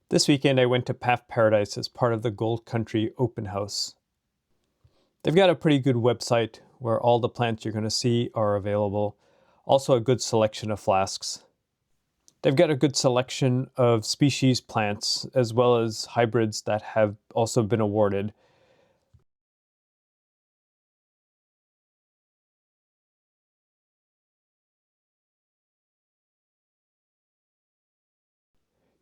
This weekend I went to Paph Paradise as part of the Gold Country open house. They've got a pretty good website where all the plants you're going to see are available. Also a good selection of flasks. They've got a good selection of species plants as well as hybrids that have also been awarded.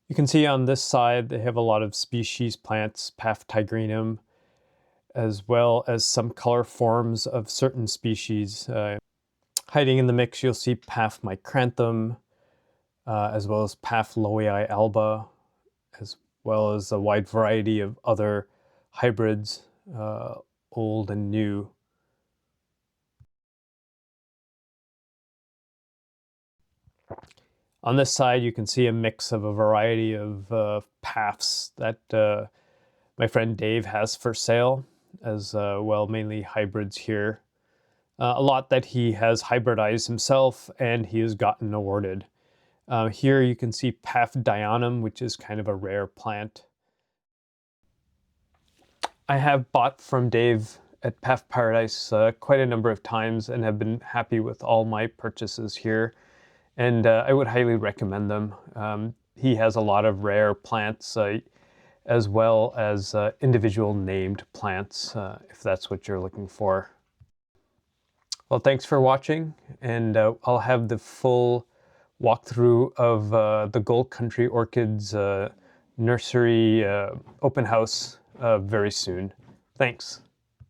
You can see on this side they have a lot of species plants, Paph tigrinum, as well as some color forms of certain species. Hiding in the mix, you'll see Paph micranthum, as well as Paph lowii alba, as well as a wide variety of other hybrids, old and new. On this side, you can see a mix of a variety of Paphs that my friend Dave has for sale, as well, mainly hybrids here. A lot that he has hybridized himself and he has gotten awarded. Here you can see Paph dionum, which is kind of a rare plant. I have bought from Dave at Paph Paradise quite a number of times and have been happy with all my purchases here. And I would highly recommend them. He has a lot of rare plants as well as individual named plants, if that's what you're looking for. Well, thanks for watching, and I'll have the full walkthrough of the Gold Country Orchids nursery open house very soon. Thanks.